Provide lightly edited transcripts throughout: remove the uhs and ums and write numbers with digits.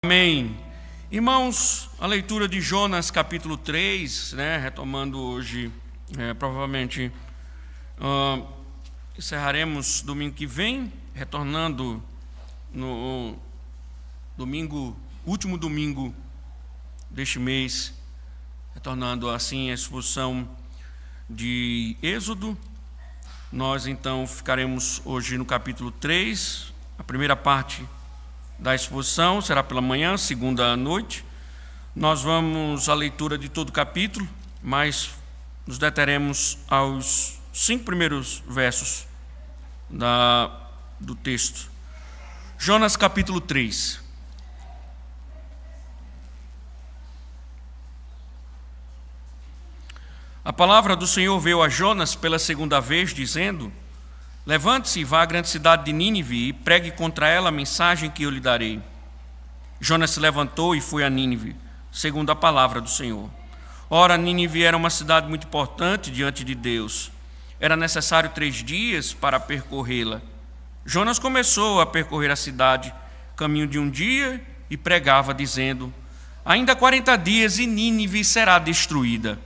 Amém. Irmãos, a leitura de Jonas capítulo 3, retomando hoje, provavelmente encerraremos domingo que vem, retornando no último domingo deste mês, retornando assim a exposição de Êxodo. Nós então ficaremos hoje no capítulo 3, a primeira parte da exposição será pela manhã, segunda à noite. Nós vamos à leitura de todo o capítulo, mas nos deteremos aos 5 primeiros versos do texto. Jonas capítulo 3. A palavra do Senhor veio a Jonas pela segunda vez, dizendo: Levante-se e vá à grande cidade de Nínive e pregue contra ela a mensagem que eu lhe darei. Jonas se levantou e foi a Nínive, segundo a palavra do Senhor. Ora, Nínive era uma cidade muito importante diante de Deus. Era necessário 3 dias para percorrê-la. Jonas começou a percorrer a cidade, caminho de um dia, e pregava, dizendo: Ainda 40 dias e Nínive será destruída.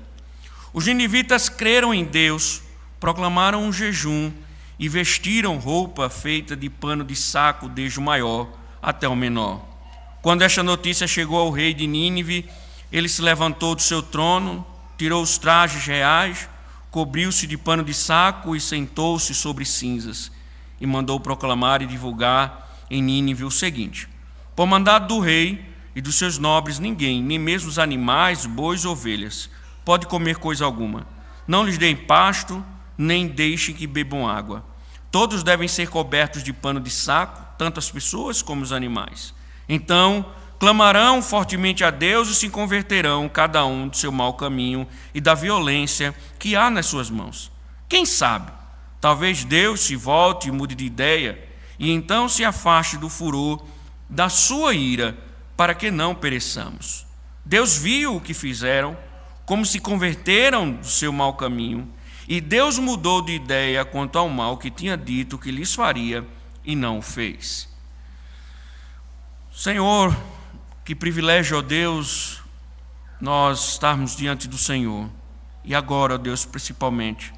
Os ninivitas creram em Deus, proclamaram um jejum, e vestiram roupa feita de pano de saco, desde o maior até o menor. Quando esta notícia chegou ao rei de Nínive, ele se levantou do seu trono, tirou os trajes reais, cobriu-se de pano de saco e sentou-se sobre cinzas, e mandou proclamar e divulgar em Nínive o seguinte: Por mandado do rei e dos seus nobres, ninguém, nem mesmo os animais, bois ou ovelhas, pode comer coisa alguma. Não lhes deem pasto, nem deixem que bebam água. Todos devem ser cobertos de pano de saco, tanto as pessoas como os animais. Então clamarão fortemente a Deus e se converterão, cada um do seu mau caminho e da violência que há nas suas mãos. Quem sabe, talvez Deus se volte e mude de ideia, e então se afaste do furor da sua ira, para que não pereçamos. Deus viu o que fizeram, como se converteram do seu mau caminho, e Deus mudou de ideia quanto ao mal que tinha dito que lhes faria, e não o fez. Senhor, que privilégio, ó Deus, nós estarmos diante do Senhor. E agora, ó Deus, principalmente,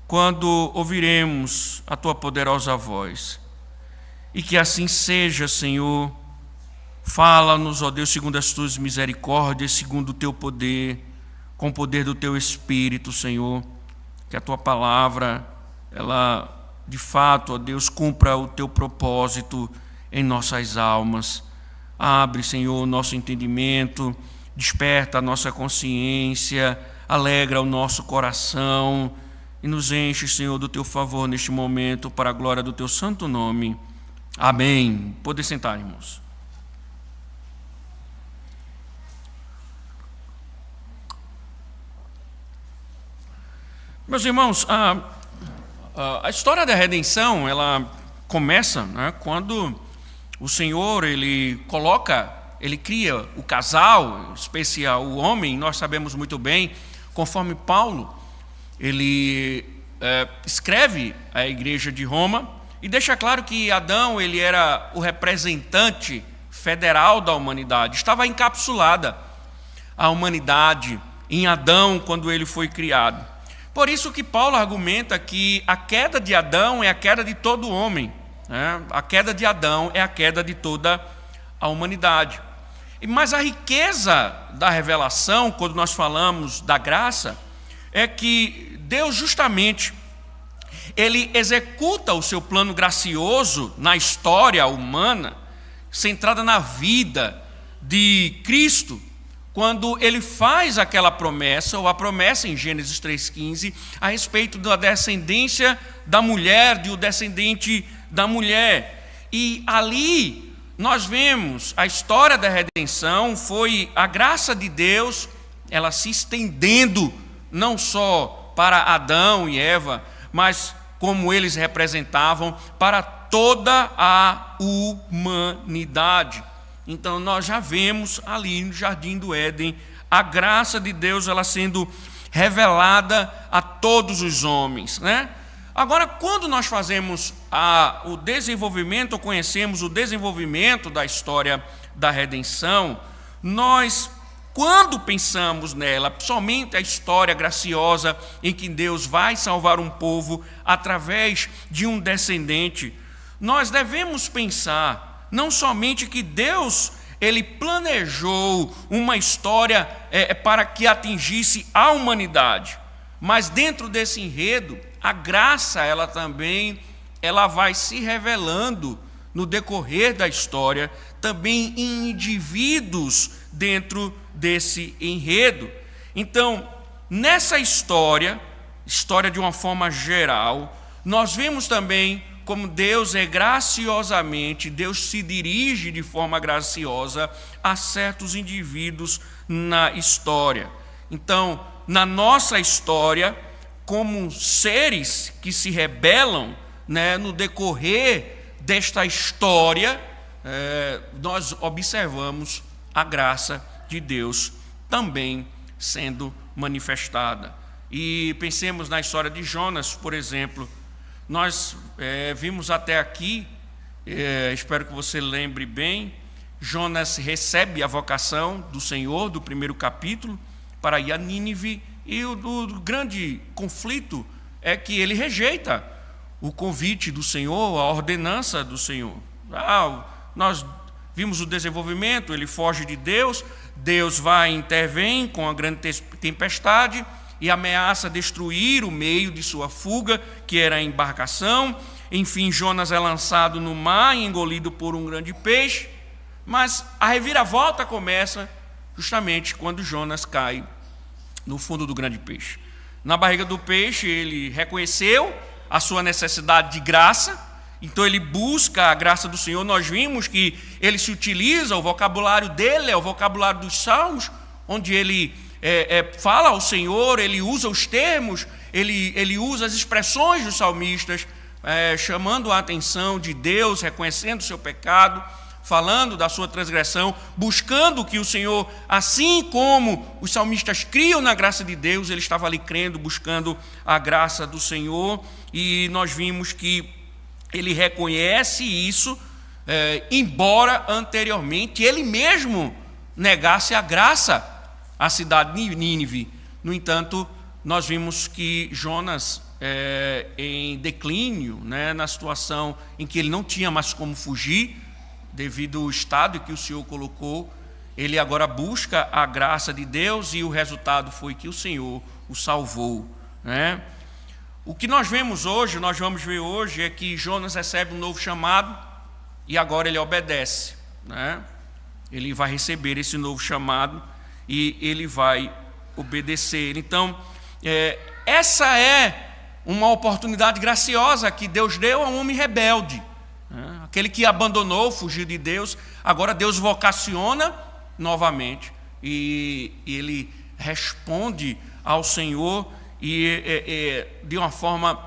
quando ouviremos a Tua poderosa voz. E que assim seja, Senhor. Fala-nos, ó Deus, segundo as Tuas misericórdias, segundo o Teu poder, com o poder do Teu Espírito, Senhor. Que a Tua palavra, ela de fato, ó Deus, cumpra o Teu propósito em nossas almas. Abre, Senhor, o nosso entendimento, desperta a nossa consciência, alegra o nosso coração e nos enche, Senhor, do Teu favor neste momento, para a glória do Teu santo nome. Amém. Pode sentar, irmãos. Meus irmãos, a história da redenção, ela começa quando o Senhor, ele cria o casal, em especial o homem. Nós sabemos muito bem, conforme Paulo, ele escreve à igreja de Roma e deixa claro que Adão, ele era o representante federal da humanidade. Estava encapsulada a humanidade em Adão quando ele foi criado. Por isso que Paulo argumenta que a queda de Adão é a queda de todo homem. A queda de Adão é a queda de toda a humanidade. Mas a riqueza da revelação, quando nós falamos da graça, é que Deus justamente, ele executa o seu plano gracioso na história humana, centrada na vida de Cristo, quando ele faz aquela promessa, ou a promessa em Gênesis 3,15, a respeito da descendência da mulher, do descendente da mulher. E ali nós vemos a história da redenção, foi a graça de Deus, ela se estendendo não só para Adão e Eva, mas como eles representavam para toda a humanidade. Então nós já vemos ali no Jardim do Éden a graça de Deus, ela sendo revelada a todos os homens, Agora, quando nós fazemos o desenvolvimento, ou conhecemos o desenvolvimento da história da redenção, nós, quando pensamos nela, somente a história graciosa em que Deus vai salvar um povo através de um descendente, nós devemos pensar não somente que Deus ele planejou uma história para que atingisse a humanidade, mas dentro desse enredo, a graça ela vai se revelando no decorrer da história, também em indivíduos dentro desse enredo. Então, nessa história de uma forma geral, nós vemos também como Deus graciosamente, Deus se dirige de forma graciosa a certos indivíduos na história. Então, na nossa história, como seres que se rebelam, no decorrer desta história, nós observamos a graça de Deus também sendo manifestada. E pensemos na história de Jonas, por exemplo. Nós vimos até aqui, espero que você lembre bem, Jonas recebe a vocação do Senhor, do primeiro capítulo, para ir a Nínive, e o grande conflito é que ele rejeita o convite do Senhor, a ordenança do Senhor. Nós vimos o desenvolvimento, ele foge de Deus, Deus vai e intervém com a grande tempestade, e ameaça destruir o meio de sua fuga, que era a embarcação. Enfim, Jonas é lançado no mar e engolido por um grande peixe, mas a reviravolta começa justamente quando Jonas cai no fundo do grande peixe. Na barriga do peixe, ele reconheceu a sua necessidade de graça, então ele busca a graça do Senhor. Nós vimos que ele se utiliza, o vocabulário dele é o vocabulário dos Salmos, onde ele fala ao Senhor, ele usa os termos, ele usa as expressões dos salmistas, chamando a atenção de Deus, reconhecendo o seu pecado, falando da sua transgressão, buscando que o Senhor, assim como os salmistas criam na graça de Deus, ele estava ali crendo, buscando a graça do Senhor, e nós vimos que ele reconhece isso, embora anteriormente ele mesmo negasse a graça à cidade de Nínive. No entanto, nós vimos que Jonas, em declínio, na situação em que ele não tinha mais como fugir, devido ao estado que o Senhor colocou, ele agora busca a graça de Deus, e o resultado foi que o Senhor o salvou. O que nós vemos hoje, nós vamos ver hoje, é que Jonas recebe um novo chamado, e agora ele obedece. Ele vai receber esse novo chamado, e ele vai obedecer. Então, essa é uma oportunidade graciosa que Deus deu a um homem rebelde, aquele que abandonou, fugiu de Deus. Agora Deus vocaciona novamente, e ele responde ao Senhor, e de uma forma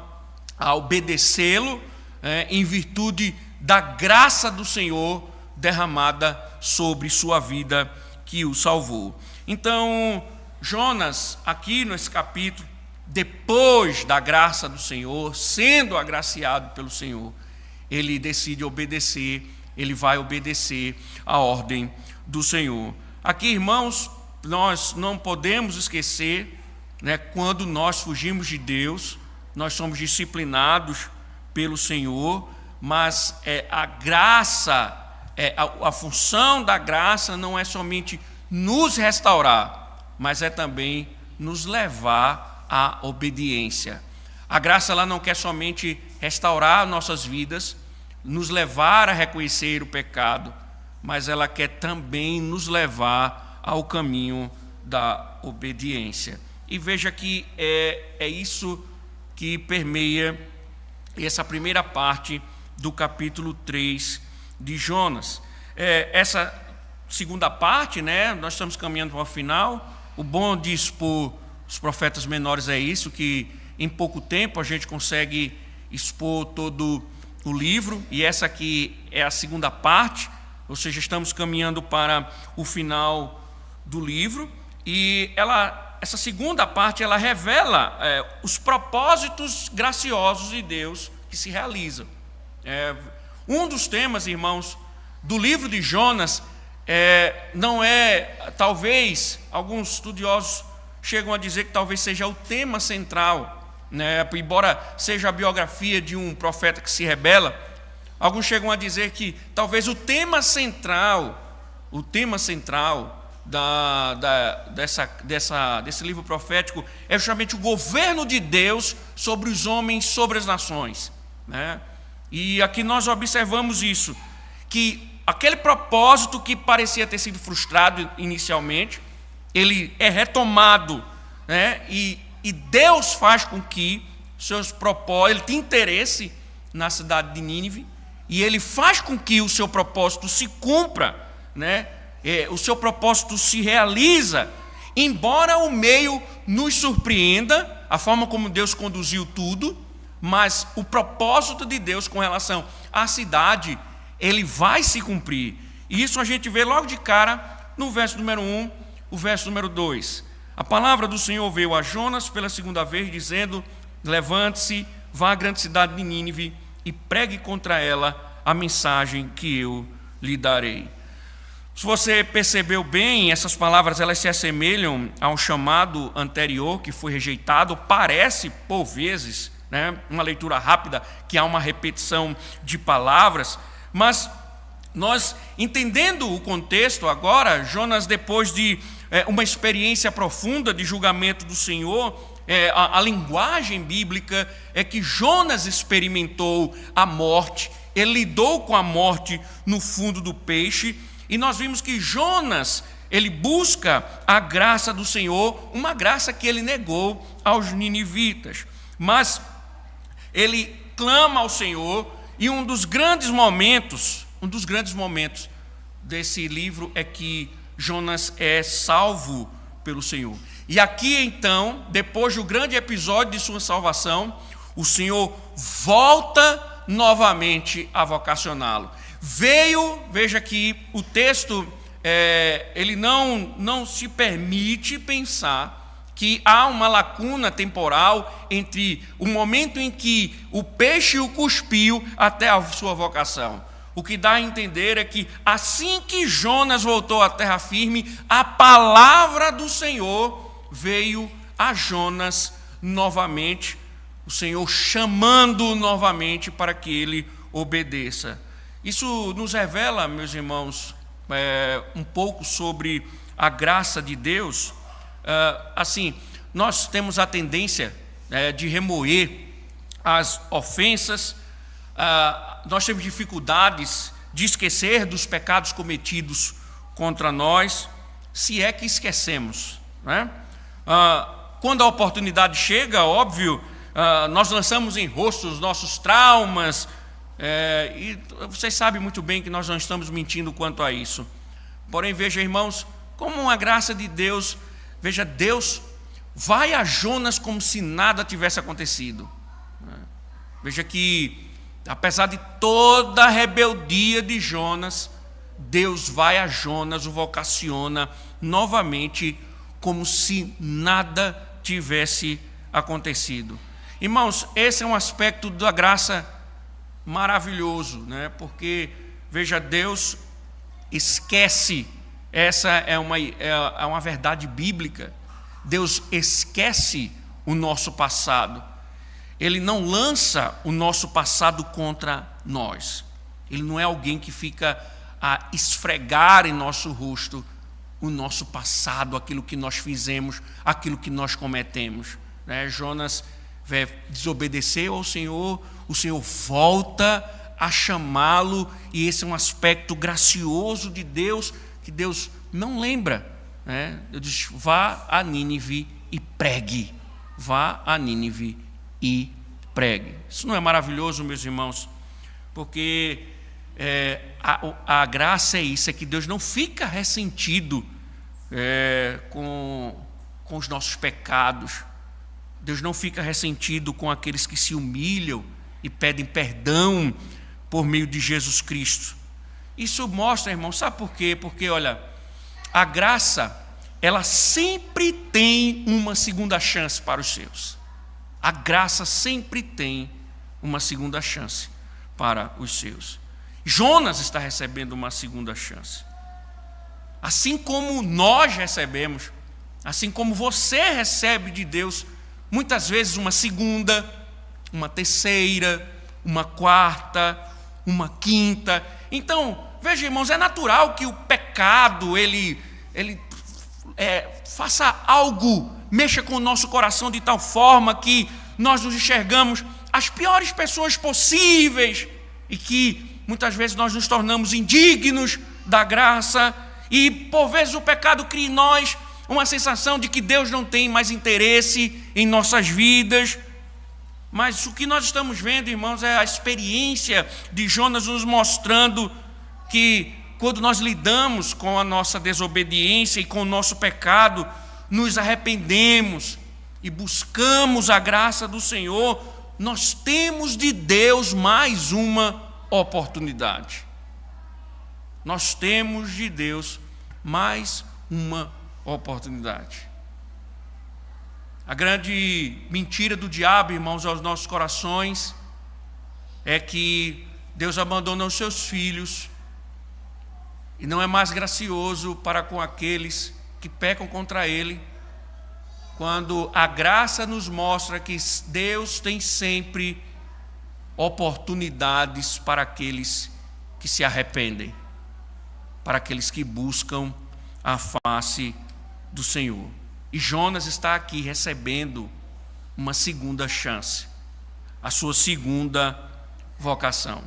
a obedecê-lo, em virtude da graça do Senhor derramada sobre sua vida, que o salvou. Então, Jonas, aqui nesse capítulo, depois da graça do Senhor, sendo agraciado pelo Senhor, ele decide obedecer, ele vai obedecer a ordem do Senhor. Aqui, irmãos, nós não podemos esquecer, quando nós fugimos de Deus, nós somos disciplinados pelo Senhor, mas a graça, a função da graça não é somente nos restaurar, mas é também nos levar à obediência. A graça ela não quer somente restaurar nossas vidas, nos levar a reconhecer o pecado, mas ela quer também nos levar ao caminho da obediência. E veja que é isso que permeia essa primeira parte do capítulo 3 de Jonas. Essa segunda parte, nós estamos caminhando para o final. O bom de expor os profetas menores é isso, que em pouco tempo a gente consegue expor todo o livro, e essa aqui é a segunda parte, ou seja, estamos caminhando para o final do livro, e essa segunda parte ela revela os propósitos graciosos de Deus que se realizam. Um dos temas, irmãos, do livro de Jonas não é, talvez, alguns estudiosos chegam a dizer que talvez seja o tema central, né? Embora seja a biografia de um profeta que se rebela, alguns chegam a dizer que talvez o tema central desse livro profético é justamente o governo de Deus sobre os homens, sobre as nações, né? E aqui nós observamos isso, que aquele propósito que parecia ter sido frustrado inicialmente, ele é retomado, né? E Deus faz com que seus propósitos, ele tem interesse na cidade de Nínive, e ele faz com que o seu propósito se cumpra, né? O seu propósito se realiza, embora o meio nos surpreenda, a forma como Deus conduziu tudo, mas o propósito de Deus com relação à cidade, ele vai se cumprir. E isso a gente vê logo de cara no verso número 1, o verso número 2. A palavra do Senhor veio a Jonas pela segunda vez, dizendo: levante-se, vá à grande cidade de Nínive e pregue contra ela a mensagem que eu lhe darei. Se você percebeu bem, essas palavras elas se assemelham ao chamado anterior que foi rejeitado. Parece, por vezes, né, uma leitura rápida, que há uma repetição de palavras, mas nós, entendendo o contexto agora, Jonas, depois de uma experiência profunda de julgamento do Senhor, a linguagem bíblica é que Jonas experimentou a morte, ele lidou com a morte no fundo do peixe, e nós vimos que Jonas, ele busca a graça do Senhor, uma graça que ele negou aos ninivitas, mas ele clama ao Senhor, e um dos grandes momentos desse livro é que Jonas é salvo pelo Senhor. E aqui então, depois do grande episódio de sua salvação, o Senhor volta novamente a vocacioná-lo. Veja que o texto, ele não se permite pensar que há uma lacuna temporal entre o momento em que o peixe o cuspiu até a sua vocação. O que dá a entender é que assim que Jonas voltou à terra firme, a palavra do Senhor veio a Jonas novamente, o Senhor chamando-o novamente para que ele obedeça. Isso nos revela, meus irmãos, um pouco sobre a graça de Deus. Assim, nós temos a tendência de remoer as ofensas, nós temos dificuldades de esquecer dos pecados cometidos contra nós, se é que esquecemos, né? Quando a oportunidade chega, óbvio, nós lançamos em rosto os nossos traumas, e vocês sabem muito bem que nós não estamos mentindo quanto a isso. Porém, veja, irmãos, como uma graça de Deus, veja, Deus vai a Jonas como se nada tivesse acontecido. Veja que, apesar de toda a rebeldia de Jonas, Deus vai a Jonas, o vocaciona novamente como se nada tivesse acontecido. Irmãos, esse é um aspecto da graça maravilhoso, né? Porque, veja, Deus esquece, essa é uma verdade bíblica, Deus esquece o nosso passado, Ele não lança o nosso passado contra nós, Ele não é alguém que fica a esfregar em nosso rosto o nosso passado, aquilo que nós fizemos, aquilo que nós cometemos, né? Jonas desobedeceu ao Senhor, o Senhor volta a chamá-lo, e esse é um aspecto gracioso de Deus, que Deus não lembra, né? Deus diz: vá a Nínive e pregue, vá a Nínive e pregue. Isso não é maravilhoso, meus irmãos? Porque a graça é isso, é que Deus não fica ressentido com os nossos pecados. Deus não fica ressentido com aqueles que se humilham e pedem perdão por meio de Jesus Cristo. Isso mostra, irmão, sabe por quê? Porque, olha, a graça, ela sempre tem uma segunda chance para os seus. A graça sempre tem uma segunda chance para os seus. Jonas está recebendo uma segunda chance. assim como nós recebemos, assim como você recebe de Deus, muitas vezes uma segunda, uma terceira, uma quarta, uma quinta. Então, veja, irmãos, é natural que o pecado, ele faça algo, mexa com o nosso coração de tal forma que nós nos enxergamos as piores pessoas possíveis e que muitas vezes nós nos tornamos indignos da graça e por vezes o pecado cria em nós uma sensação de que Deus não tem mais interesse em nossas vidas. Mas o que nós estamos vendo, irmãos, é a experiência de Jonas nos mostrando que quando nós lidamos com a nossa desobediência e com o nosso pecado, nos arrependemos e buscamos a graça do Senhor, nós temos de Deus mais uma oportunidade. Nós temos de Deus mais uma oportunidade. A grande mentira do diabo, irmãos, aos nossos corações, é que Deus abandona os seus filhos e não é mais gracioso para com aqueles que pecam contra Ele, quando a graça nos mostra que Deus tem sempre oportunidades para aqueles que se arrependem, para aqueles que buscam a face do Senhor. E Jonas está aqui recebendo uma segunda chance, a sua segunda vocação.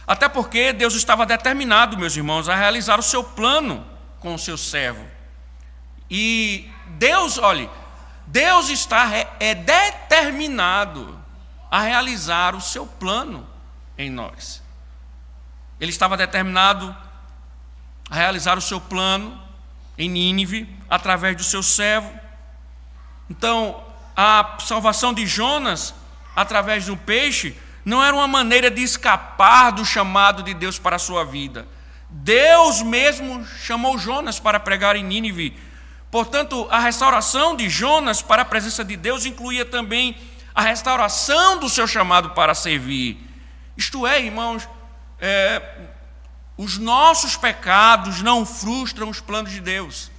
Até porque Deus estava determinado, meus irmãos, a realizar o seu plano com o seu servo. E Deus, olhe, Deus está determinado a realizar o seu plano em nós. Ele estava determinado a realizar o seu plano em Nínive, através do seu servo. Então, a salvação de Jonas, através de um peixe, não era uma maneira de escapar do chamado de Deus para a sua vida. Deus mesmo chamou Jonas para pregar em Nínive. Portanto, a restauração de Jonas para a presença de Deus incluía também a restauração do seu chamado para servir. Isto é, irmãos, os nossos pecados não frustram os planos de Deus.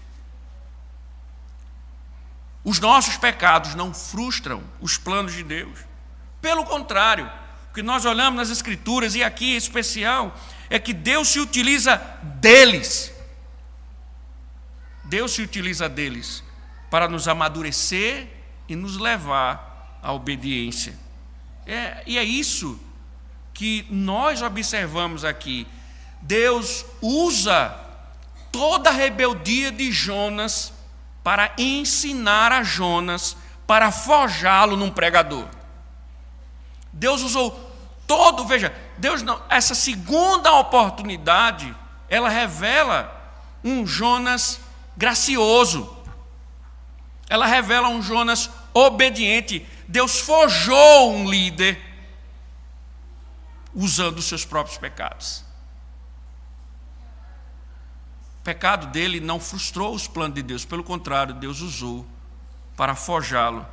Os nossos pecados não frustram os planos de Deus. Pelo contrário, o que nós olhamos nas Escrituras, e aqui em especial, é que Deus se utiliza deles. Deus se utiliza deles para nos amadurecer e nos levar à obediência. E é isso que nós observamos aqui. Deus usa toda a rebeldia de Jonas para ensinar a Jonas, para forjá-lo num pregador. Deus usou veja, Deus não, essa segunda oportunidade, ela revela um Jonas gracioso. Ela revela um Jonas obediente. Deus forjou um líder usando os seus próprios pecados. O pecado dele não frustrou os planos de Deus, pelo contrário, Deus usou para forjá-lo.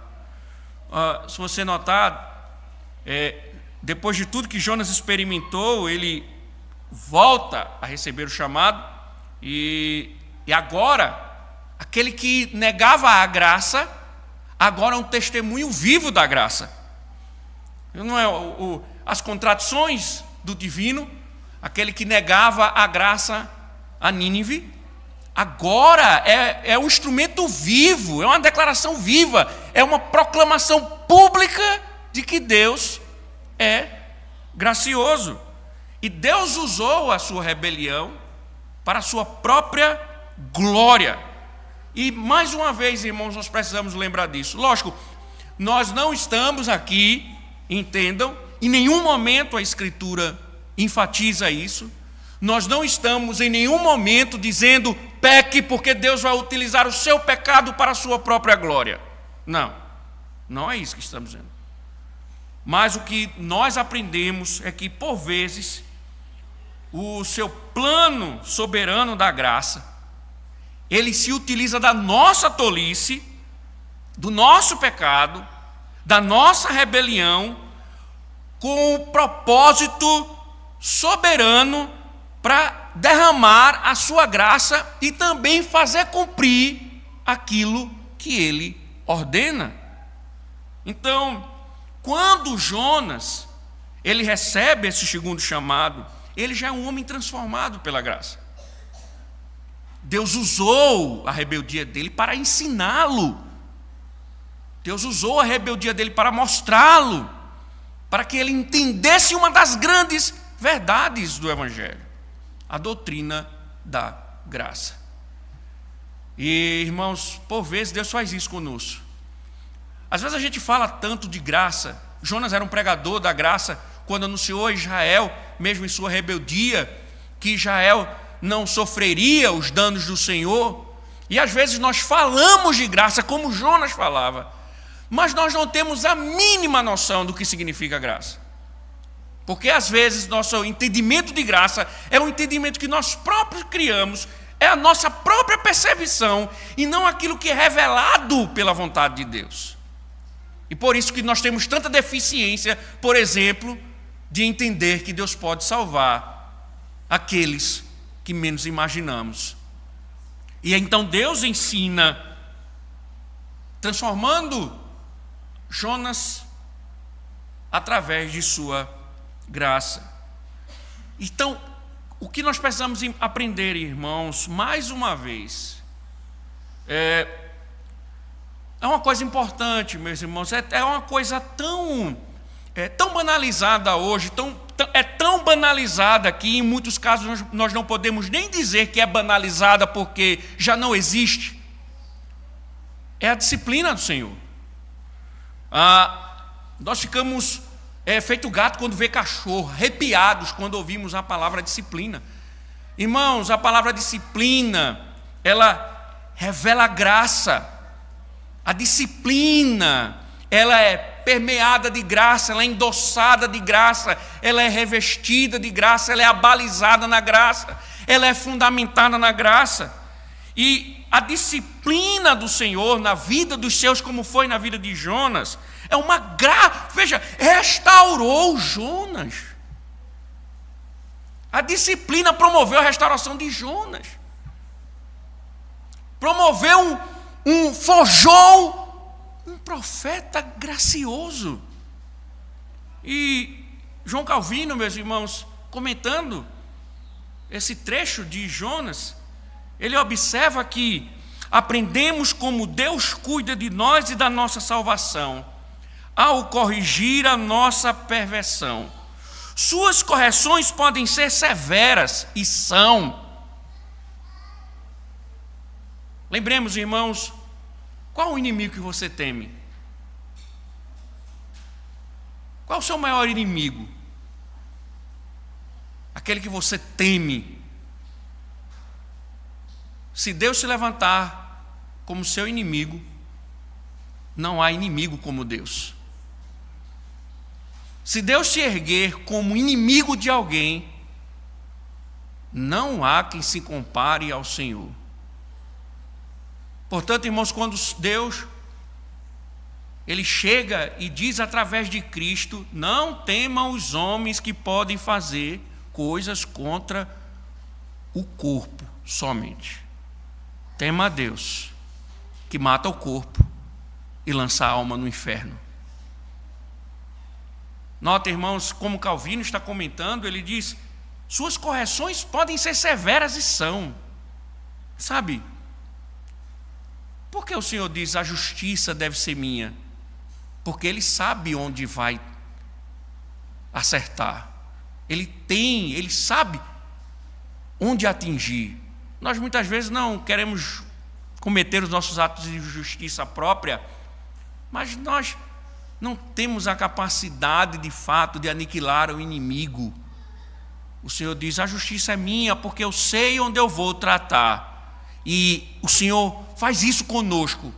Se você notar, depois de tudo que Jonas experimentou, ele volta a receber o chamado, e agora, aquele que negava a graça, agora é um testemunho vivo da graça. Não é as contradições do divino, aquele que negava a graça a Nínive, agora é um instrumento vivo, é uma declaração viva, é uma proclamação pública de que Deus é gracioso. E Deus usou a sua rebelião para a sua própria glória. E mais uma vez, irmãos, nós precisamos lembrar disso. Lógico, nós não estamos aqui, entendam, em nenhum momento a Escritura enfatiza isso. Nós não estamos em nenhum momento dizendo peque porque Deus vai utilizar o seu pecado para a sua própria glória. Não, não é isso que estamos dizendo. Mas o que nós aprendemos é que, por vezes, o seu plano soberano da graça, ele se utiliza da nossa tolice, do nosso pecado, da nossa rebelião, com o propósito soberano para derramar a sua graça e também fazer cumprir aquilo que ele ordena. Então, quando Jonas ele recebe esse segundo chamado, ele já é um homem transformado pela graça. Deus usou a rebeldia dele para ensiná-lo. Deus usou a rebeldia dele para mostrá-lo, para que ele entendesse uma das grandes verdades do Evangelho, a doutrina da graça. E, irmãos, por vezes Deus faz isso conosco. Às vezes a gente fala tanto de graça. Jonas era um pregador da graça quando anunciou a Israel, mesmo em sua rebeldia, que Israel não sofreria os danos do Senhor. E às vezes nós falamos de graça como Jonas falava, mas nós não temos a mínima noção do que significa graça. Porque às vezes nosso entendimento de graça é um entendimento que nós próprios criamos, é a nossa própria percepção e não aquilo que é revelado pela vontade de Deus. E por isso que nós temos tanta deficiência, por exemplo, de entender que Deus pode salvar aqueles que menos imaginamos. E então Deus ensina, transformando Jonas através de sua graça. Então, o que nós precisamos aprender, irmãos, mais uma vez, é uma coisa importante, meus irmãos, é uma coisa tão banalizada hoje, tão banalizada que em muitos casos nós não podemos nem dizer que é banalizada porque já não existe. É a disciplina do Senhor. Nós ficamos feito gato quando vê cachorro, arrepiados quando ouvimos a palavra disciplina. Irmãos, a palavra disciplina, ela revela graça. A disciplina, ela é permeada de graça, ela é endossada de graça, ela é revestida de graça, ela é abalizada na graça, ela é fundamentada na graça. E a disciplina do Senhor na vida dos seus, como foi na vida de Jonas, é uma graça. Veja, restaurou Jonas. A disciplina promoveu a restauração de Jonas. Forjou um profeta gracioso. E João Calvino, meus irmãos, comentando esse trecho de Jonas, ele observa que aprendemos como Deus cuida de nós e da nossa salvação, ao corrigir a nossa perversão. Suas correções podem ser severas, e são. Lembremos, irmãos, qual o inimigo que você teme? Qual o seu maior inimigo? Aquele que você teme. Se Deus se levantar como seu inimigo, não há inimigo como Deus. Se Deus se erguer como inimigo de alguém, não há quem se compare ao Senhor. Portanto, irmãos, quando Deus ele chega e diz através de Cristo: não temam os homens que podem fazer coisas contra o corpo somente. Tema a Deus, que mata o corpo e lança a alma no inferno. Nota, irmãos, como Calvino está comentando, ele diz: suas correções podem ser severas, e são. Sabe, por que o Senhor diz a justiça deve ser minha? Porque Ele sabe onde vai acertar. Ele sabe onde atingir. Nós muitas vezes não queremos cometer os nossos atos de justiça própria, mas nós não temos a capacidade de fato de aniquilar o inimigo. O Senhor diz: a justiça é minha, porque eu sei onde eu vou tratar. E o Senhor faz isso conosco,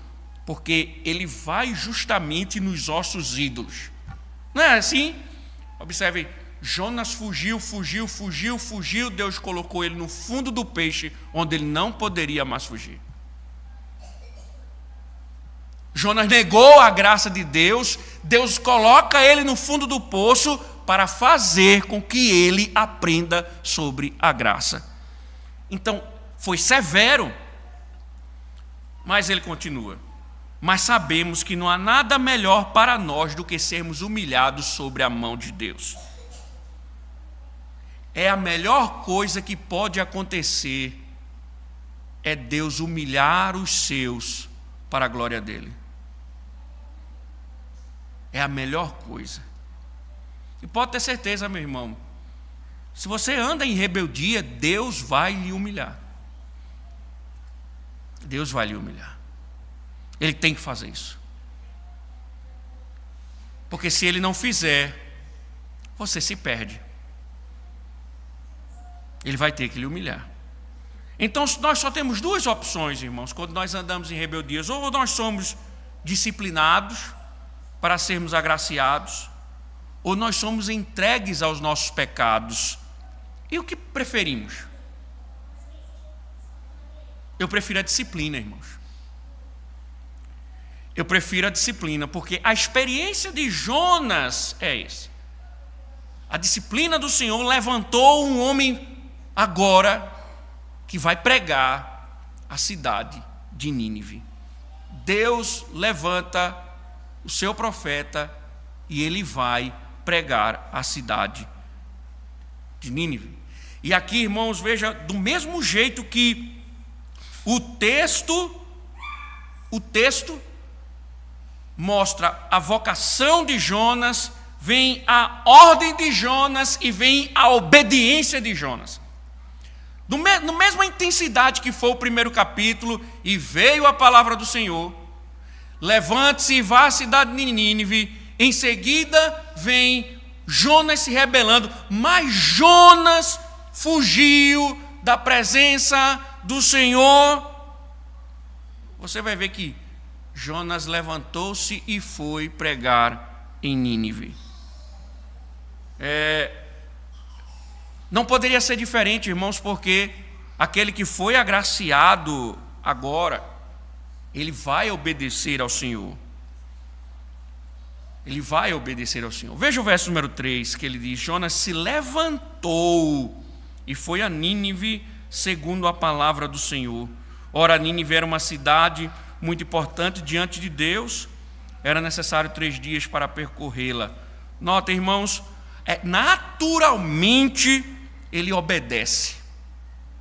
porque Ele vai justamente nos ossos ídolos. Não é assim? Observe, Jonas fugiu, Deus colocou ele no fundo do peixe, onde ele não poderia mais fugir. Jonas negou a graça de Deus, Deus coloca ele no fundo do poço para fazer com que ele aprenda sobre a graça. Então, foi severo. Mas ele continua: mas sabemos que não há nada melhor para nós do que sermos humilhados sobre a mão de Deus. É a melhor coisa que pode acontecer, é Deus humilhar os seus para a glória dele. É a melhor coisa. E pode ter certeza, meu irmão, se você anda em rebeldia, Deus vai lhe humilhar. Deus vai lhe humilhar. Ele tem que fazer isso. Porque se ele não fizer, você se perde. Ele vai ter que lhe humilhar. Então nós só temos duas opções, irmãos, quando nós andamos em rebeldias. Ou nós somos disciplinados para sermos agraciados, ou nós somos entregues aos nossos pecados. E o que preferimos? Eu prefiro a disciplina, irmãos. Eu prefiro a disciplina, porque a experiência de Jonas é essa. A disciplina do Senhor levantou um homem agora que vai pregar a cidade de Nínive. Deus levanta o seu profeta e ele vai pregar a cidade de Nínive. E aqui, irmãos, veja, do mesmo jeito que o texto mostra a vocação de Jonas, vem a ordem de Jonas e vem a obediência de Jonas. Na mesma intensidade que foi o primeiro capítulo, e veio a palavra do Senhor, levante-se e vá à cidade de Nínive, em seguida vem Jonas se rebelando, mas Jonas fugiu da presença do Senhor. Você vai ver que Jonas levantou-se e foi pregar em Nínive. Não poderia ser diferente, irmãos, porque aquele que foi agraciado agora, ele vai obedecer ao Senhor. Ele vai obedecer ao Senhor. Veja o verso número 3, que ele diz: Jonas se levantou e foi a Nínive segundo a palavra do Senhor. Ora, Nínive era uma cidade muito importante diante de Deus, era necessário 3 dias para percorrê-la. Nota, irmãos, naturalmente ele obedece.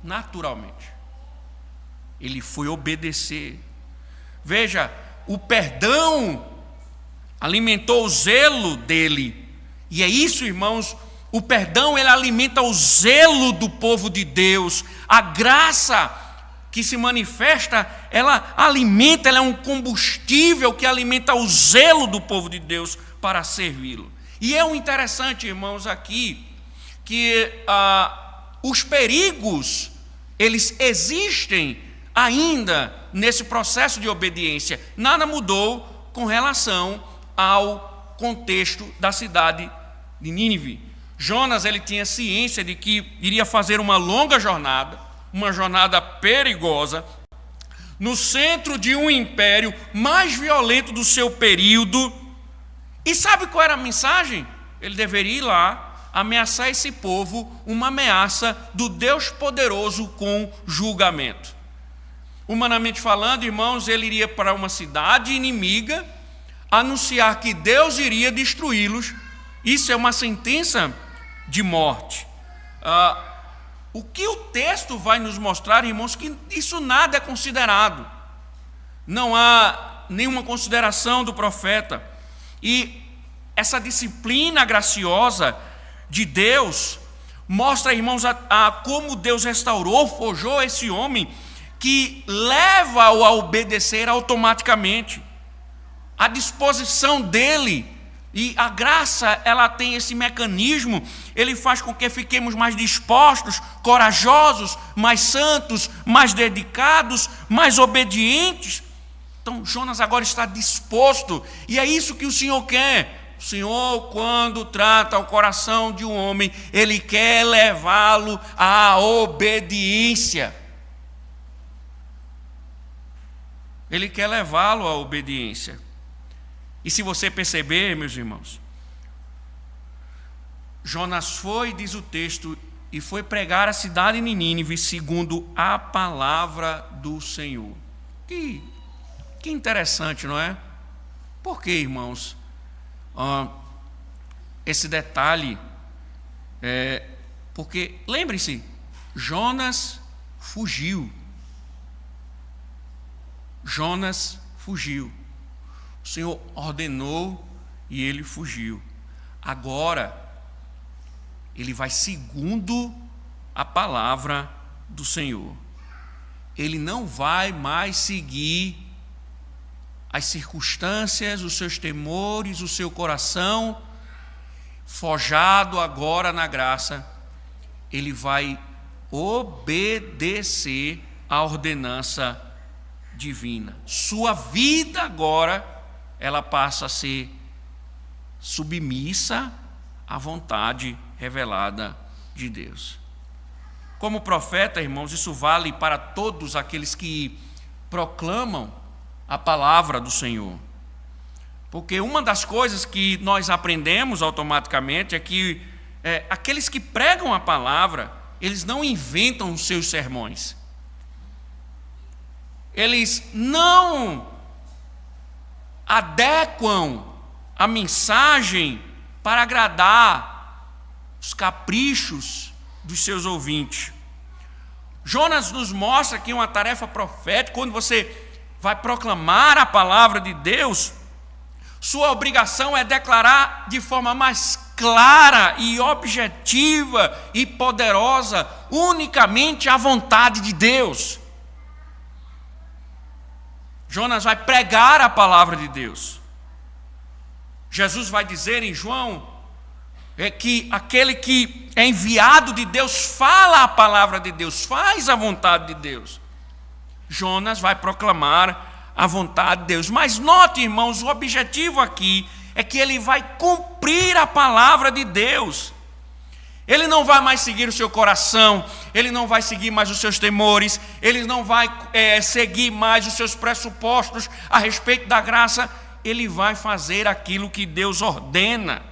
Naturalmente. Ele foi obedecer. Veja, o perdão alimentou o zelo dele. E é isso, irmãos, o perdão ele alimenta o zelo do povo de Deus. A graça que se manifesta, ela alimenta, ela é um combustível que alimenta o zelo do povo de Deus para servi-lo. E é um interessante, irmãos, aqui, que os perigos, eles existem ainda nesse processo de obediência. Nada mudou com relação ao contexto da cidade de Nínive. Jonas, ele tinha ciência de que iria fazer uma longa jornada, uma jornada perigosa, no centro de um império mais violento do seu período. E sabe qual era a mensagem? Ele deveria ir lá ameaçar esse povo, uma ameaça do Deus poderoso com julgamento. Humanamente falando, irmãos, ele iria para uma cidade inimiga, anunciar que Deus iria destruí-los. Isso é uma sentença de morte. O que o texto vai nos mostrar, irmãos, que isso nada é considerado. Não há nenhuma consideração do profeta. E essa disciplina graciosa de Deus mostra, irmãos, como Deus restaurou, forjou esse homem, que leva-o a obedecer automaticamente. A disposição dele e a graça, ela tem esse mecanismo, ele faz com que fiquemos mais dispostos, corajosos, mais santos, mais dedicados, mais obedientes. Então, Jonas agora está disposto, e é isso que o Senhor quer. O Senhor, quando trata o coração de um homem, Ele quer levá-lo à obediência. Ele quer levá-lo à obediência. E se você perceber, meus irmãos, Jonas foi, diz o texto, e foi pregar a cidade de Nínive segundo a palavra do Senhor. Que interessante, não é? Por que, irmãos? Esse detalhe, porque, lembre-se, Jonas fugiu. Jonas fugiu. O Senhor ordenou e ele fugiu. Agora, ele vai segundo a palavra do Senhor. Ele não vai mais seguir as circunstâncias, os seus temores, o seu coração, forjado agora na graça. Ele vai obedecer à ordenança divina. Sua vida agora, ela passa a ser submissa à vontade revelada de Deus. Como profeta, irmãos, isso vale para todos aqueles que proclamam a palavra do Senhor. Porque uma das coisas que nós aprendemos automaticamente é que aqueles que pregam a palavra, eles não inventam os seus sermões. Eles não adequam a mensagem para agradar os caprichos dos seus ouvintes. Jonas nos mostra aqui uma tarefa profética. Quando você vai proclamar a palavra de Deus, sua obrigação é declarar de forma mais clara e objetiva e poderosa unicamente a vontade de Deus. Jonas vai pregar a palavra de Deus. Jesus vai dizer em João que aquele que é enviado de Deus fala a palavra de Deus, faz a vontade de Deus. Jonas vai proclamar a vontade de Deus. Mas note, irmãos, o objetivo aqui é que ele vai cumprir a palavra de Deus. Ele não vai mais seguir o seu coração, ele não vai seguir mais os seus temores, ele não vai seguir mais os seus pressupostos a respeito da graça. Ele vai fazer aquilo que Deus ordena.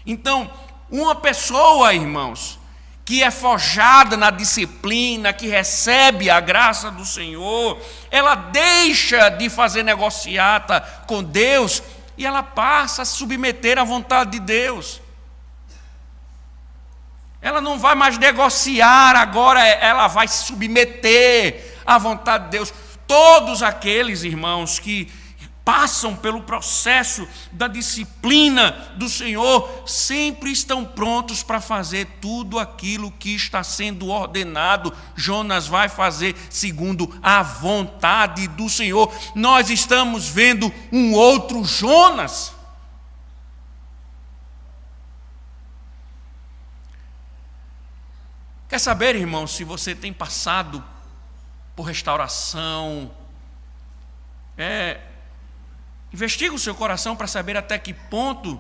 Então, uma pessoa, irmãos, que é forjada na disciplina, que recebe a graça do Senhor, ela deixa de fazer negociata com Deus e ela passa a se submeter à vontade de Deus. Ela não vai mais negociar, agora ela vai se submeter à vontade de Deus. Todos aqueles, irmãos, que passam pelo processo da disciplina do Senhor, sempre estão prontos para fazer tudo aquilo que está sendo ordenado. Jonas vai fazer segundo a vontade do Senhor. Nós estamos vendo um outro Jonas. Quer saber, irmão, se você tem passado por restauração, investiga o seu coração para saber até que ponto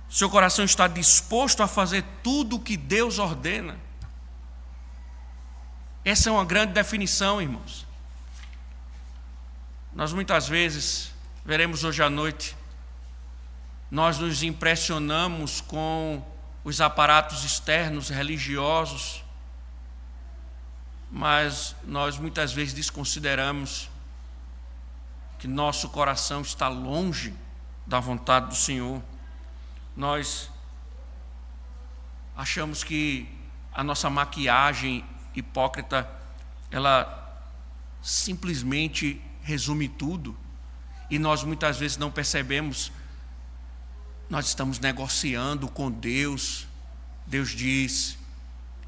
seu coração está disposto a fazer tudo o que Deus ordena. Essa é uma grande definição, irmãos. Nós muitas vezes, veremos hoje à noite, nós nos impressionamos com os aparatos externos religiosos, mas nós muitas vezes desconsideramos que nosso coração está longe da vontade do Senhor. Nós achamos que a nossa maquiagem hipócrita, ela simplesmente resume tudo, e nós muitas vezes não percebemos. Nós estamos negociando com Deus. Deus diz: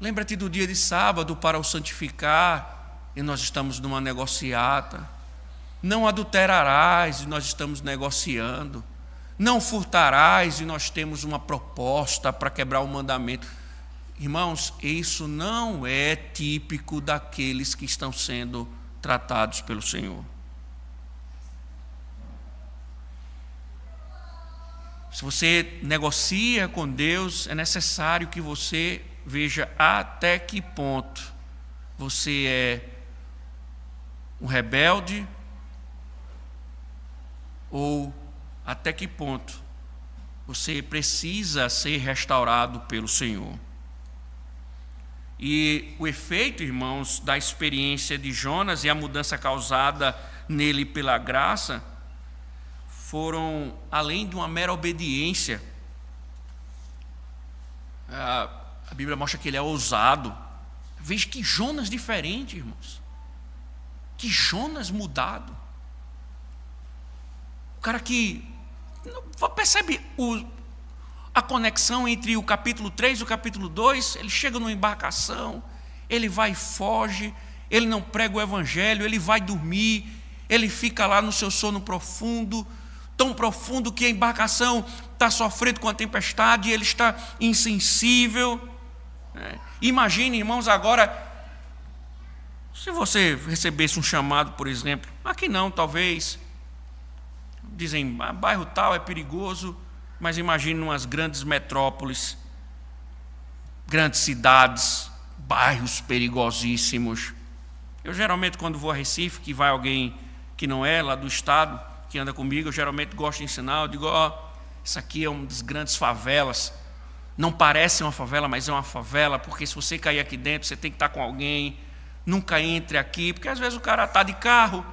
lembra-te do dia de sábado para o santificar, e nós estamos numa negociata. Não adulterarás, e nós estamos negociando. Não furtarás, e nós temos uma proposta para quebrar o mandamento. Irmãos, isso não é típico daqueles que estão sendo tratados pelo Senhor. Se você negocia com Deus, é necessário que você veja até que ponto você é um rebelde ou até que ponto você precisa ser restaurado pelo Senhor. E o efeito, irmãos, da experiência de Jonas e a mudança causada nele pela graça foram além de uma mera obediência. A Bíblia mostra que ele é ousado. Veja que Jonas diferente, irmãos. Que Jonas mudado. O cara que... Percebe a conexão entre o capítulo 3 e o capítulo 2? Ele chega numa embarcação, ele vai e foge, ele não prega o evangelho, ele vai dormir, ele fica lá no seu sono profundo, tão profundo que a embarcação está sofrendo com a tempestade e ele está insensível. Imagine, irmãos, agora, se você recebesse um chamado, por exemplo, aqui não, talvez, dizem, bairro tal é perigoso, mas imagine umas grandes metrópoles, grandes cidades, bairros perigosíssimos. Eu geralmente, quando vou a Recife, que vai alguém que não é lá do estado, que anda comigo, eu geralmente gosto de ensinar, eu digo, isso aqui é uma das grandes favelas. Não parece uma favela, mas é uma favela, porque se você cair aqui dentro, você tem que estar com alguém, nunca entre aqui, porque às vezes o cara está de carro,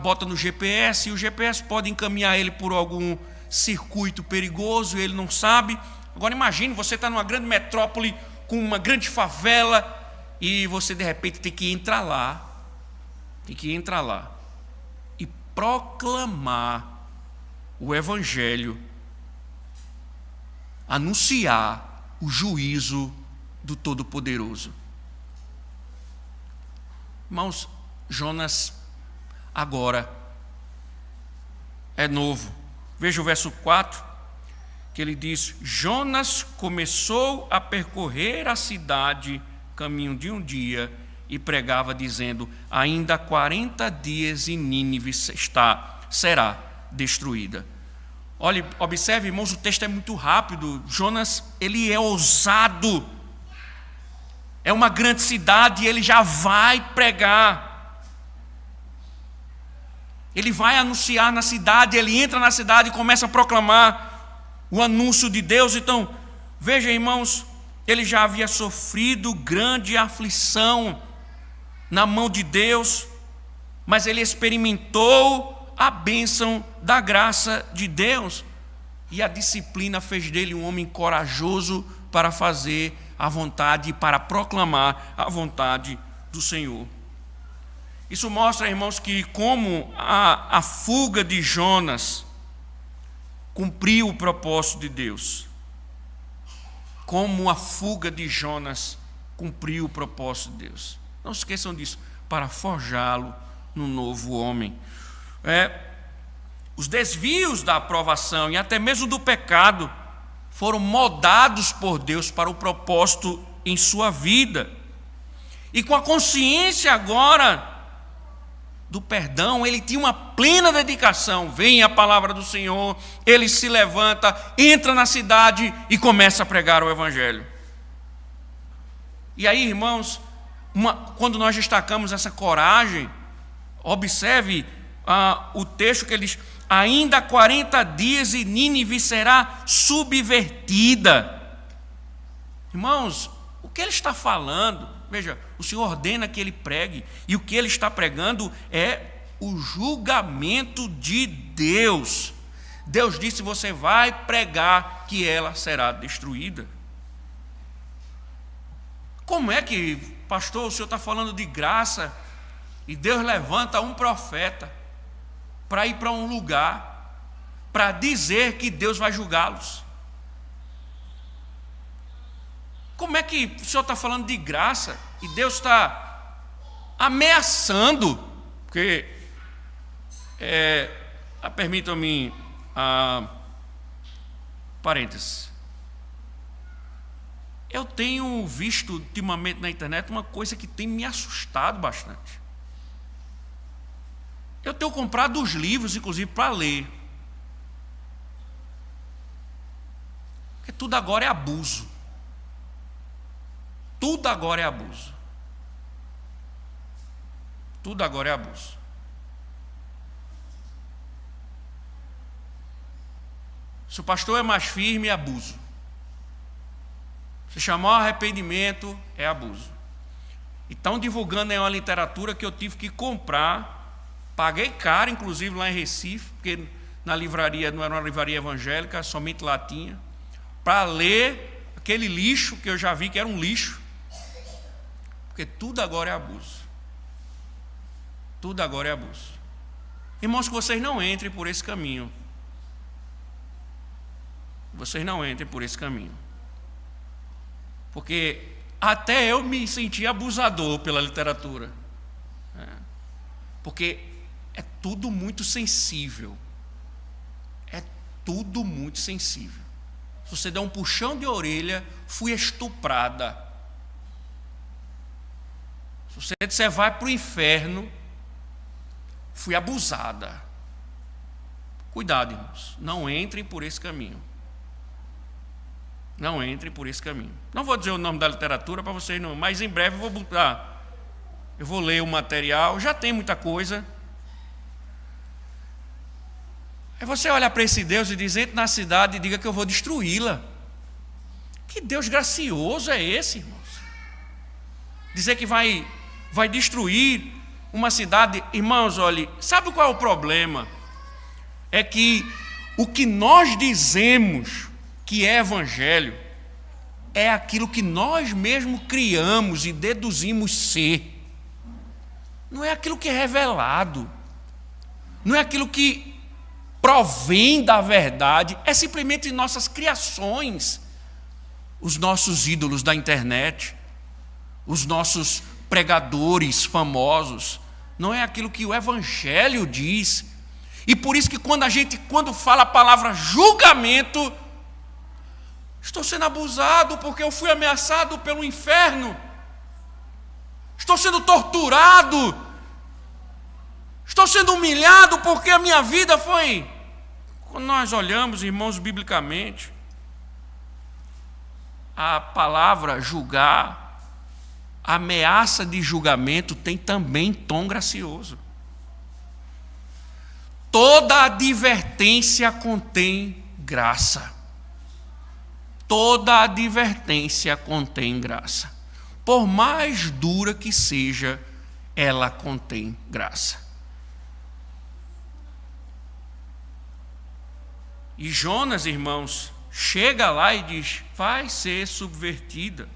bota no GPS, e o GPS pode encaminhar ele por algum circuito perigoso, ele não sabe. Agora imagine, você está numa grande metrópole, com uma grande favela, e você de repente tem que entrar lá, e proclamar o evangelho, anunciar o juízo do Todo-Poderoso. Irmãos, Jonas agora é novo. Veja o verso 4, que ele diz: Jonas começou a percorrer a cidade, caminho de um dia, e pregava dizendo, ainda 40 dias e Nínive será destruída. Olhe, observe, irmãos, o texto é muito rápido. Jonas, ele é ousado. É uma grande cidade e ele já vai pregar. Ele vai anunciar na cidade, ele entra na cidade e começa a proclamar o anúncio de Deus. Então, veja, irmãos, ele já havia sofrido grande aflição na mão de Deus, mas ele experimentou a bênção da graça de Deus, e a disciplina fez dele um homem corajoso para fazer a vontade e para proclamar a vontade do Senhor. Isso mostra, irmãos, que como a fuga de Jonas cumpriu o propósito de Deus. Como a fuga de Jonas cumpriu o propósito de Deus. Não se esqueçam disso, para forjá-lo no novo homem. Os desvios da aprovação e até mesmo do pecado foram moldados por Deus para o propósito em sua vida. E com a consciência agora do perdão, ele tinha uma plena dedicação. Vem a palavra do Senhor, ele se levanta, entra na cidade e começa a pregar o evangelho. E aí, irmãos, quando nós destacamos essa coragem, observe o texto que ele diz, ainda 40 dias e Nínive será subvertida. Irmãos, o que ele está falando? Veja, o Senhor ordena que ele pregue, e o que ele está pregando é o julgamento de Deus. Deus disse, você vai pregar que ela será destruída. Como é que, pastor, o senhor está falando de graça, e Deus levanta um profeta para ir para um lugar, para dizer que Deus vai julgá-los? Como é que o senhor está falando de graça e Deus está ameaçando? Porque, permitam-me, parênteses, eu tenho visto ultimamente na internet uma coisa que tem me assustado bastante. Eu tenho comprado os livros, inclusive, para ler. Porque tudo agora é abuso. Tudo agora é abuso. Tudo agora é abuso. Se o pastor é mais firme, é abuso. Se chamar arrependimento, é abuso. E estão divulgando aí uma literatura que eu tive que comprar, paguei caro, inclusive lá em Recife, porque na livraria não era uma livraria evangélica, somente lá tinha, para ler aquele lixo que eu já vi que era um lixo, porque tudo agora é abuso. Tudo agora é abuso. Irmãos, que vocês não entrem por esse caminho. Vocês não entrem por esse caminho. Porque até eu me senti abusador pela literatura. Porque é tudo muito sensível. É tudo muito sensível. Se você der um puxão de orelha, fui estuprada. Se você disser vai para o inferno, fui abusada. Cuidado, irmãos. Não entrem por esse caminho. Não entrem por esse caminho. Não vou dizer o nome da literatura para vocês não, mas em breve eu vou ler o material, já tem muita coisa. É você olhar para esse Deus e dizer, entre na cidade e diga que eu vou destruí-la. Que Deus gracioso é esse, irmãos? Dizer que vai destruir uma cidade. Irmãos, olhe, sabe qual é o problema? É que o que nós dizemos que é evangelho é aquilo que nós mesmos criamos e deduzimos ser. Não é aquilo que é revelado. Não é aquilo que provém da verdade. É simplesmente nossas criações. Os nossos ídolos da internet, os nossos pregadores famosos. Não é aquilo que o evangelho diz. E por isso que quando fala a palavra julgamento, estou sendo abusado porque eu fui ameaçado pelo inferno. Estou sendo torturado. Estou sendo humilhado porque a minha vida foi... Quando nós olhamos, irmãos, biblicamente, a palavra julgar, a ameaça de julgamento tem também tom gracioso. Toda advertência contém graça. Toda advertência contém graça. Por mais dura que seja, ela contém graça. E Jonas, irmãos, chega lá e diz, vai ser subvertida.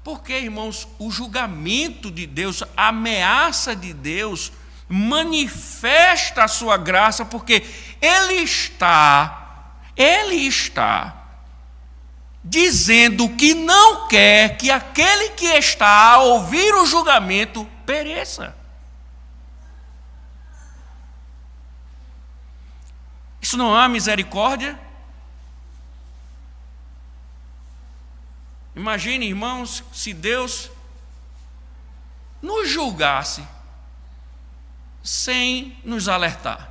Porque, irmãos, o julgamento de Deus, a ameaça de Deus, manifesta a sua graça, porque Ele está dizendo que não quer que aquele que está a ouvir o julgamento pereça. Isso não é uma misericórdia? Imagine, irmãos, se Deus nos julgasse sem nos alertar.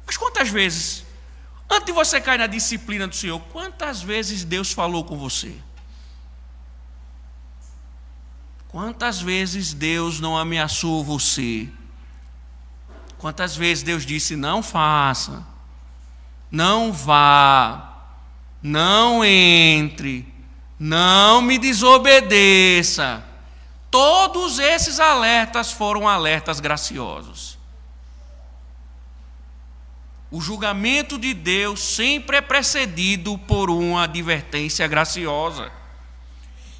Mas quantas vezes, antes de você cair na disciplina do Senhor, quantas vezes Deus falou com você? Quantas vezes Deus não ameaçou você? Quantas vezes Deus disse, não faça, não vá, não entre, não me desobedeça. Todos esses alertas foram alertas graciosos. O julgamento de Deus sempre é precedido por uma advertência graciosa.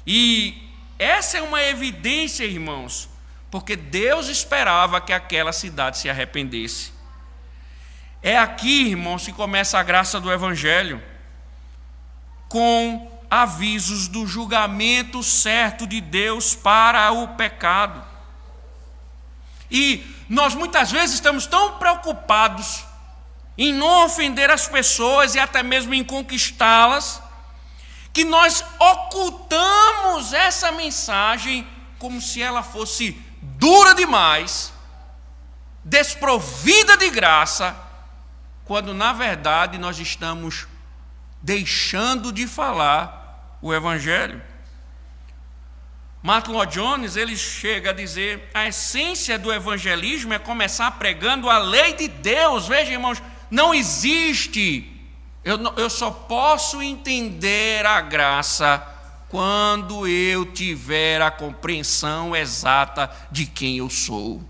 E essa é uma evidência, irmãos, porque Deus esperava que aquela cidade se arrependesse. É aqui, irmãos, que começa a graça do Evangelho, com avisos do julgamento certo de Deus para o pecado. E nós muitas vezes estamos tão preocupados em não ofender as pessoas e até mesmo em conquistá-las, que nós ocultamos essa mensagem como se ela fosse dura demais, desprovida de graça, quando na verdade nós estamos deixando de falar o Evangelho. Martin Lloyd Jones, ele chega a dizer, a essência do evangelismo é começar pregando a lei de Deus. Veja, irmãos, não existe Eu só posso entender a graça quando eu tiver a compreensão exata de quem eu sou.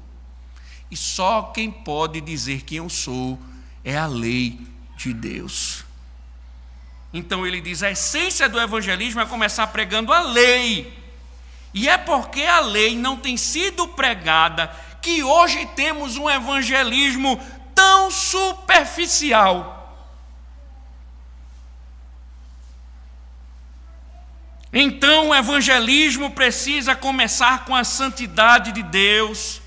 E só quem pode dizer quem eu sou é a lei de Deus. Então ele diz, a essência do evangelismo é começar pregando a lei. E é porque a lei não tem sido pregada que hoje temos um evangelismo tão superficial. Então o evangelismo precisa começar com a santidade de Deus,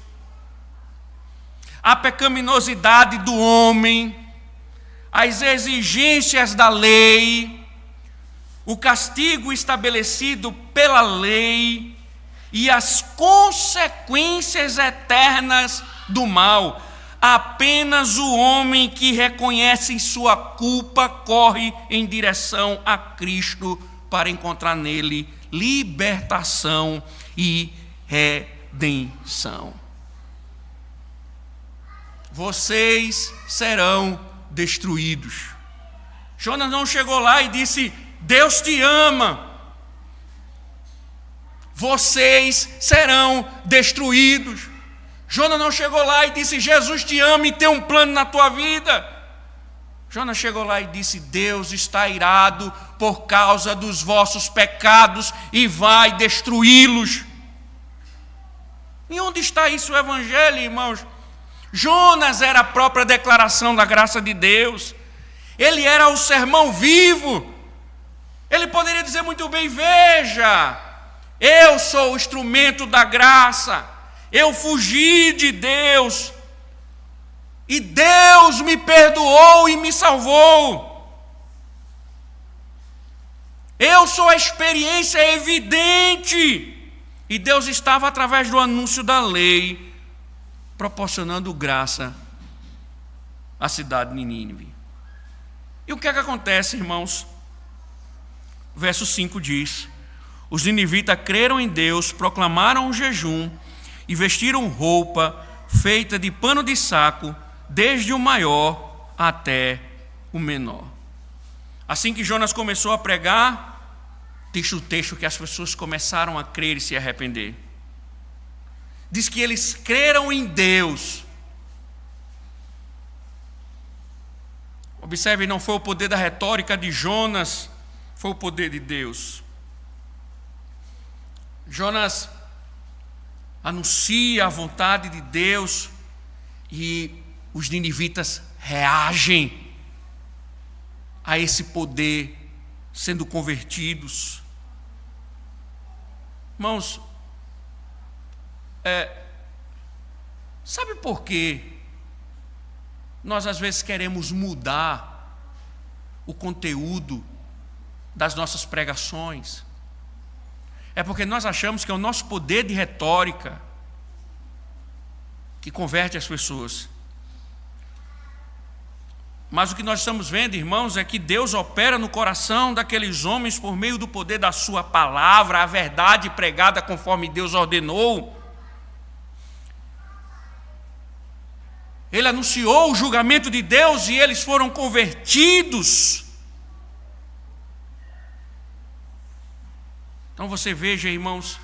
a pecaminosidade do homem, as exigências da lei, o castigo estabelecido pela lei e as consequências eternas do mal. Apenas o homem que reconhece sua culpa corre em direção a Cristo para encontrar nele libertação e redenção. Vocês serão destruídos. Jonas não chegou lá e disse, Deus te ama. Vocês serão destruídos. Jonas não chegou lá e disse, Jesus te ama e tem um plano na tua vida. Jonas chegou lá e disse, Deus está irado por causa dos vossos pecados e vai destruí-los. E onde está isso o evangelho, irmãos? Jonas era a própria declaração da graça de Deus. Ele era o sermão vivo. Ele poderia dizer muito bem, veja, eu sou o instrumento da graça. Eu fugi de Deus. E Deus me perdoou e me salvou. Eu sou a experiência evidente. E Deus estava, através do anúncio da lei, proporcionando graça à cidade de Nínive. E o que é que acontece, irmãos? Verso 5 diz, os ninivitas creram em Deus, proclamaram um jejum e vestiram roupa feita de pano de saco, desde o maior até o menor. Assim que Jonas começou a pregar, diz o texto que as pessoas começaram a crer e se arrepender. Diz que eles creram em Deus. Observe, não foi o poder da retórica de Jonas, foi o poder de Deus. Jonas anuncia a vontade de Deus e os ninivitas reagem a esse poder, sendo convertidos. Irmãos, sabe por que nós às vezes queremos mudar o conteúdo das nossas pregações? É porque nós achamos que é o nosso poder de retórica que converte as pessoas. Mas o que nós estamos vendo, irmãos, é que Deus opera no coração daqueles homens por meio do poder da sua palavra, a verdade pregada conforme Deus ordenou. Ele anunciou o julgamento de Deus e eles foram convertidos. Então você veja, irmãos,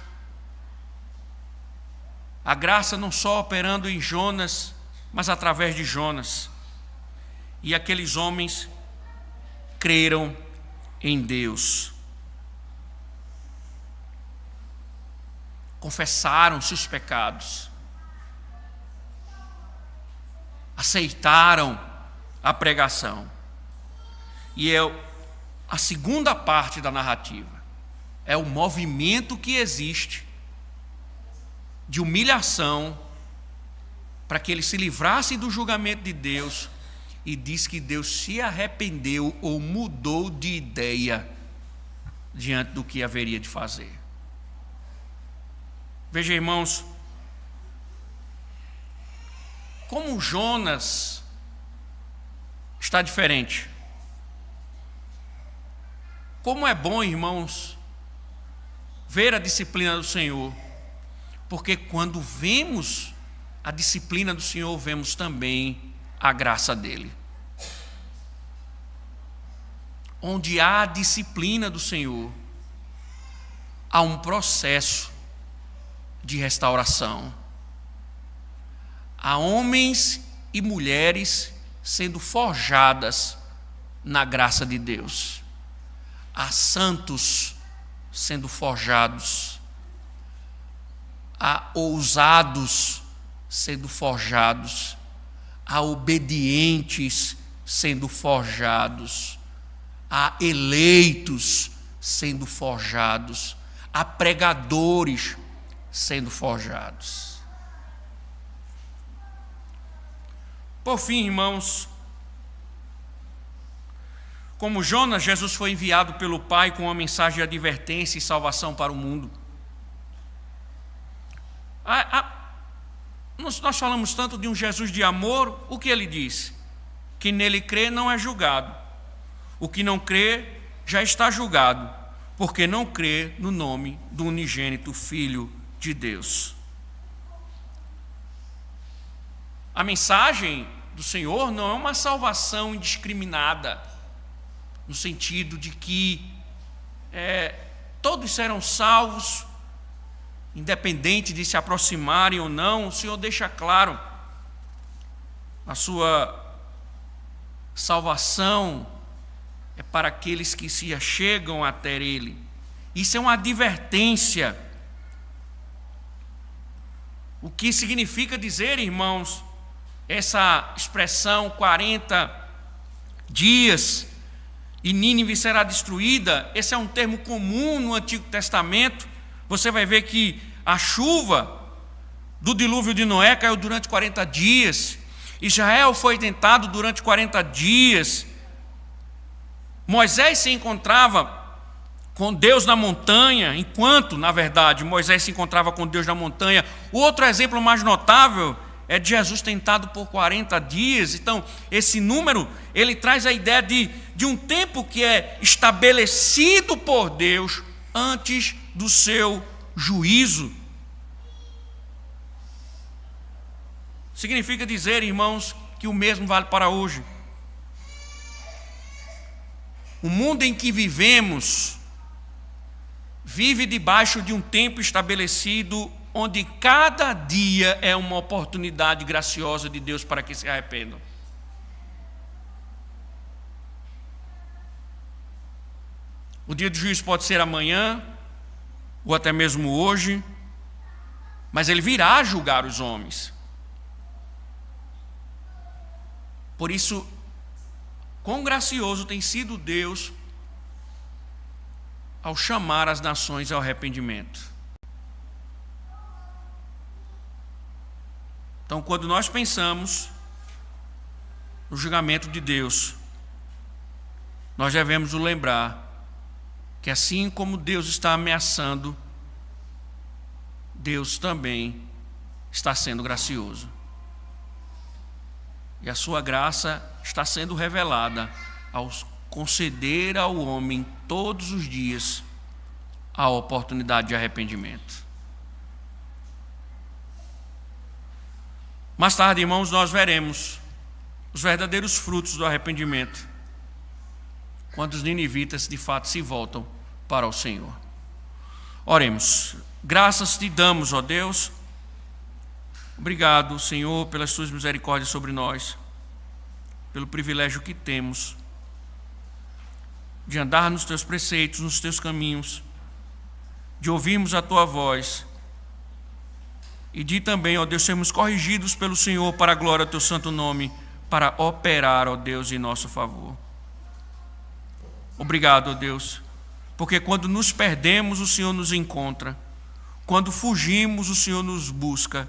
a graça não só operando em Jonas, mas através de Jonas. E aqueles homens creram em Deus. Confessaram seus pecados. Aceitaram a pregação. E é a segunda parte da narrativa. É o movimento que existe de humilhação para que eles se livrassem do julgamento de Deus. E diz que Deus se arrependeu ou mudou de ideia diante do que haveria de fazer. Veja, irmãos, como Jonas está diferente. Como é bom, irmãos, ver a disciplina do Senhor, porque quando vemos a disciplina do Senhor, vemos também a graça dele. onde há a disciplina do Senhor, há um processo de restauração. Há homens e mulheres sendo forjadas na graça de Deus. Há santos sendo forjados. Há ousados sendo forjados. Há obedientes sendo forjados. Há eleitos sendo forjados. Há pregadores sendo forjados. Por fim, irmãos, como Jonas, Jesus foi enviado pelo Pai com uma mensagem de advertência e salvação para o mundo. Nós falamos tanto de um Jesus de amor, o que ele diz? Que nele crê não é julgado. O que não crê já está julgado, porque não crê no nome do unigênito Filho de Deus. A mensagem do Senhor não é uma salvação indiscriminada, no sentido de que todos serão salvos, independente de se aproximarem ou não. O Senhor deixa claro a sua salvação é para aqueles que se achegam até Ele. Isso é uma advertência. O que significa dizer, irmãos, essa expressão 40 dias e Nínive será destruída, esse é um termo comum no Antigo Testamento. Você vai ver que a chuva do dilúvio de Noé caiu durante 40 dias. Israel foi tentado durante 40 dias. Moisés se encontrava com Deus na montanha, enquanto, na verdade, Moisés se encontrava com Deus na montanha. O outro exemplo mais notável é de Jesus tentado por 40 dias. Então, esse número, ele traz a ideia de um tempo que é estabelecido por Deus antes do seu juízo. Significa dizer, irmãos, que o mesmo vale para hoje. O mundo em que vivemos vive debaixo de um tempo estabelecido, onde cada dia é uma oportunidade graciosa de Deus para que se arrependam. O dia do juízo pode ser amanhã, ou até mesmo hoje, mas Ele virá julgar os homens. Por isso, quão gracioso tem sido Deus ao chamar as nações ao arrependimento. Então, quando nós pensamos no julgamento de Deus, nós devemos nos lembrar que assim como Deus está ameaçando, Deus também está sendo gracioso. E a sua graça está sendo revelada ao conceder ao homem todos os dias a oportunidade de arrependimento. Mais tarde, irmãos, nós veremos os verdadeiros frutos do arrependimento, quando os ninivitas de fato se voltam para o Senhor. Oremos. Graças te damos, ó Deus. Obrigado, Senhor, pelas tuas misericórdias sobre nós, pelo privilégio que temos de andar nos teus preceitos, nos teus caminhos, de ouvirmos a tua voz e de também, ó Deus, sermos corrigidos pelo Senhor para a glória do teu santo nome, para operar, ó Deus, em nosso favor. Obrigado, ó Deus, porque quando nos perdemos, o Senhor nos encontra. Quando fugimos, o Senhor nos busca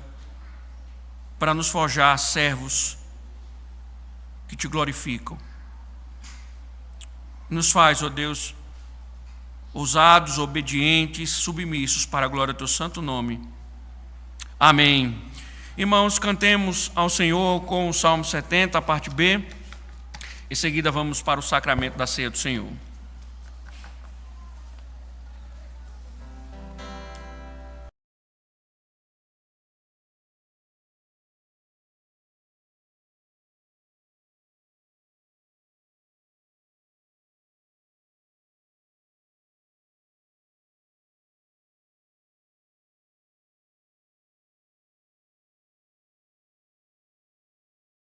para nos forjar servos que te glorificam. Nos faz, ó Deus, ousados, obedientes, submissos para a glória do teu santo nome. Amém. Irmãos, cantemos ao Senhor com o Salmo 70, a parte B. Em seguida vamos para o sacramento da ceia do Senhor.